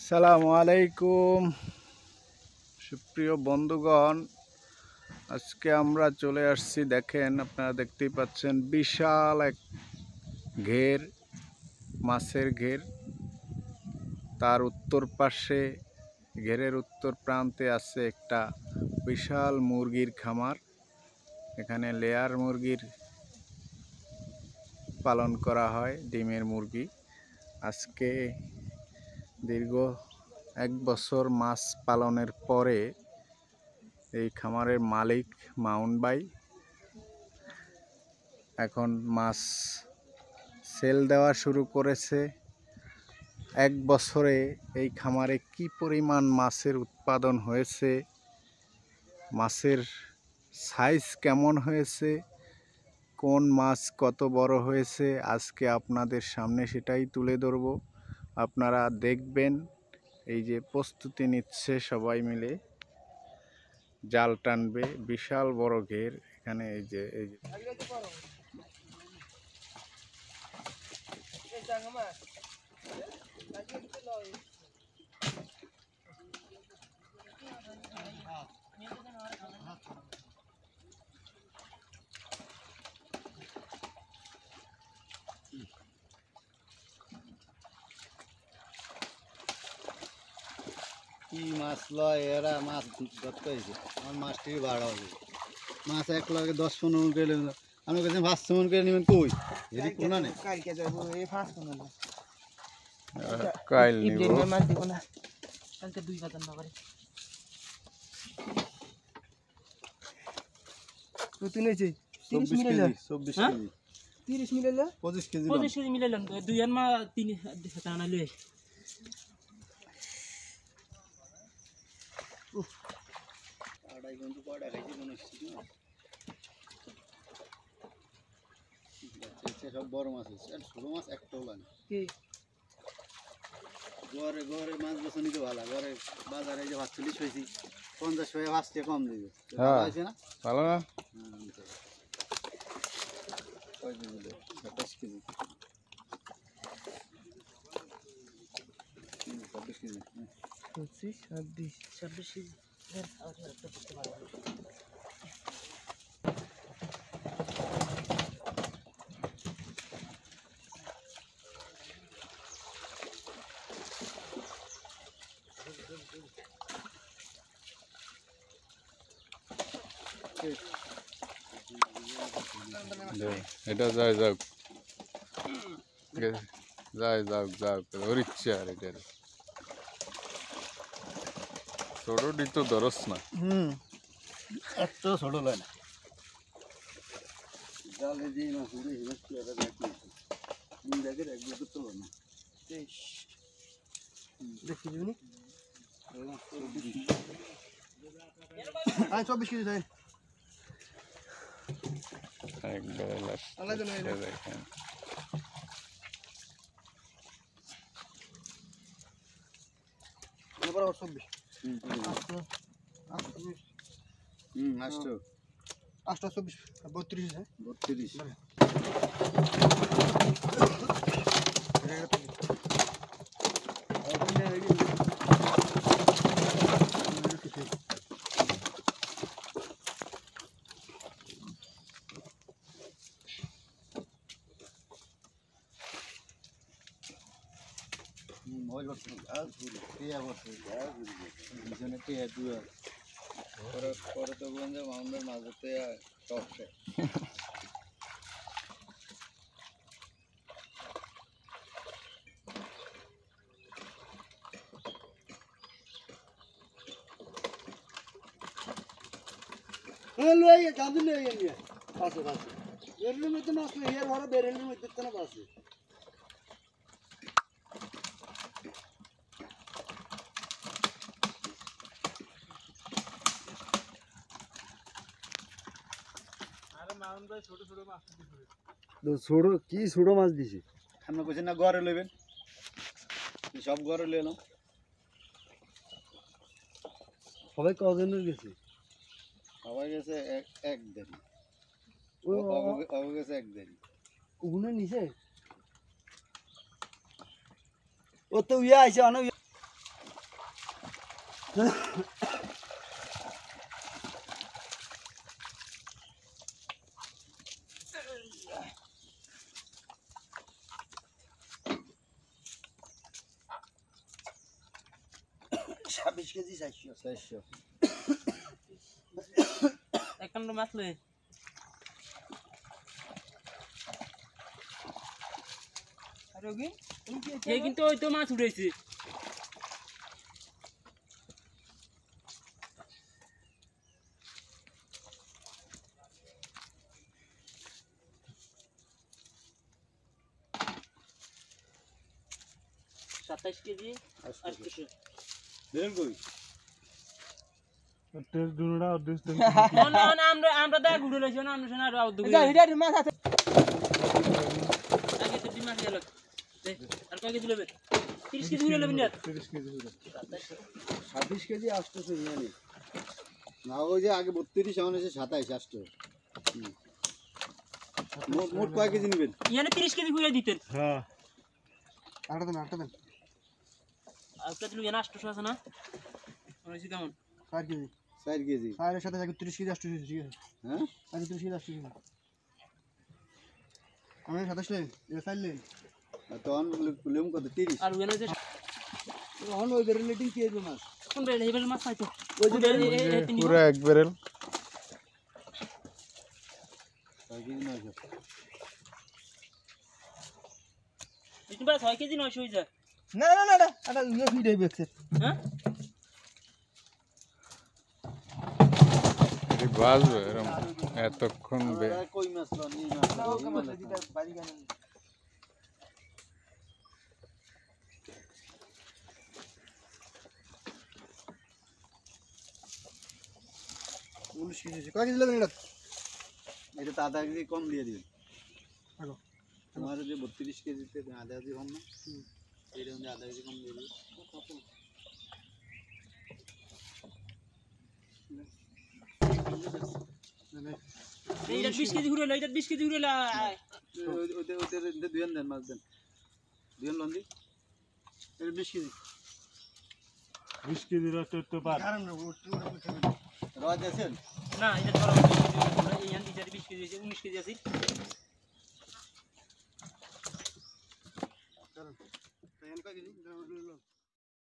আসসালামু আলাইকুম সুপ্রিয় বন্ধুগণ, আজকে আমরা চলে আসছি। দেখেন, আপনারা দেখতেই পাচ্ছেন বিশাল এক ঘের, মাছের ঘের। তার উত্তর পাশে, ঘেরের উত্তর প্রান্তে আছে একটা বিশাল মুরগির খামার। এখানে লেয়ার মুরগির পালন করা হয়, ডিমের মুরগি। আজকে দীর্ঘ 1 বছর মাছ পালনের পরে এই খামারের মালিক মাউন ভাই এখন মাছ সেল দেওয়া শুরু করেছে। 1 বছরে এই খামারে কি পরিমাণ মাছের উৎপাদন হয়েছে, মাছের সাইজ কেমন হয়েছে, কোন মাছ কত বড় হয়েছে, আজকে আপনাদের সামনে সেটাই তুলে ধরব। আপনারা দেখবেন। এই যে প্রস্তুতি নিচ্ছে সবাই মিলে, জাল টানবে। বিশাল বড় ঘের এখানে। এই যে কি মাছ লয় এরা, মাছ ধরতে হয়েছে। আমার মাছটি ভাড়া হবে, মাছ এক লাগে 10-15 মন করে আমি কাছে 500 মন করে নেবেন। কই এদিক কোনা নেই, কালকে যাবো এই ফাঁস কোন না কাইল নিব। ইব্রাহিমের মাছ দিব না কালকে 2 বাজার না করে নতুন হয়েছে 30 মিলে 24 হ্যাঁ? কেজি 30 মিলে 25 কেজি 25 কেজি মিলে লন 2 এর মা 3 হাতে আনা লই আড়াই ঘন্টা কয়টা খাইছি মনে হচ্ছে না। সব বড় মাছ হচ্ছে, আর ছোট মাছ একটাও লাগে। কি ঘরে ঘরে মাছ বেছে নিতে ভালো, ঘরে বাজারে যে 45 হয়েছি, 50 হয়ে 5 টাকা কম দিবে। হ্যাঁ, আছে না ভালো না? কয় কেজি দেয়? 27 কেজি 26 কেজি 25 26 কেজি আর একটা করতে পারবো এটা যাই যাক, যাই যাক যাক, ওর ইচ্ছা। আর এটার ছোটটি তো ধরস না। একটাও ছোট লয় না। জালে দিয়ে মাছ উঠে হিমাচ্ছি, ওরা দেখি দেখের এক দুটো তোলো না। দেখি দিবনি 24 কেজি দেয়। একবারে লাস্ট দেখেন। এবার 24 আসতো 24 32 আছে 32 মোবাইল বসে গাছ ঘুরে টিয়া বসে গাছ ঘুরে পিছনে টিয়া দুয়া পরে পরে তো বন্ধু মাউন্টের মাছ ধরতে সব শেষ। গাঁধী নিয়ে গিয়ে পাশে পাশে বেরেলের মধ্যে মাছ নেই, এর ঘরে বেরেলের মধ্যে তো না পাশে। ছোট কি ছোট মাছ দিছি আমরা কইছেন না ঘরে লইবেন, সব ঘরে লইলাম। সবাই কজনের গেছে? সবাই গেছে এক দিন, গেছে এক দিন ওগুলো নিচে ও তো ইয়ে আইছে অনেক ছাব্বিশ কেজি 400 এক কান্ড মাছ লই আরে ওগি এই কিন্তু ওই তো মাছ উঠেছে সাতাইশ কেজি 800 দেন কই না না আমরা দা ঘুরে লইছি না আমরা শোনা আর দুই মাছ আছে আগে তো ডিমান্ড গেল আর কয় কেজি লবেন 30 কেজি হইলো লবেন না 30 কেজি হলো 26 কেজি আসতেছে ইয়ানি না ওই যে আগে 32 এখন এসে 27 আসতো মোট কয় কেজি নেবেন ইয়ানে 30 কেজি হইয়া দিতেন হ্যাঁ আটা দেন আর কত লইয়া না 800 আছে না হইছে কেমন 4 কেজি 4 কেজি 4 এর সাথে 30 কেজি আসতো ঠিক আছে হ্যাঁ 30 কেজি আসতো আমি 27 লেন এটা 4 লেন তখন লুম কত 30 আর ওখানে যে এখন ওই বেরেল রেটিং কি হবে মাছ কোন বেল হেবেল মাছ পাইতো ওই যে পুরো এক বেরেল 4 কেজি মাছ এটা প্রায় 6 কেজি 900 হই যায় না এটা ইয়ে ফিট হইবে হ্যাঁ এটি বাজবে এরকম এতক্ষণ কই মাছ নি মাছ দিটা বাড়ি গান 19 কেজি কয় কেজি লাগবে এটা তো আধা কেজি কম দিয়ে দিবেন তোমার যে 32 কেজিতে আধা কেজি কম না এর মধ্যে আধা কেজি কম দিয়ে দিবেন এইটা 20 কেজি ঘুরে এটা 20 কেজি ঘুরে ওদের দুজন দেন মাছ দেন দুজন লন্দি এটা 20 কেজি 20 কেজি তো পার রাজ আছেন না এটা ধরো এই আন্টি 20 কেজি আছে 19 কেজি আছে চলো তাই কয় কেজি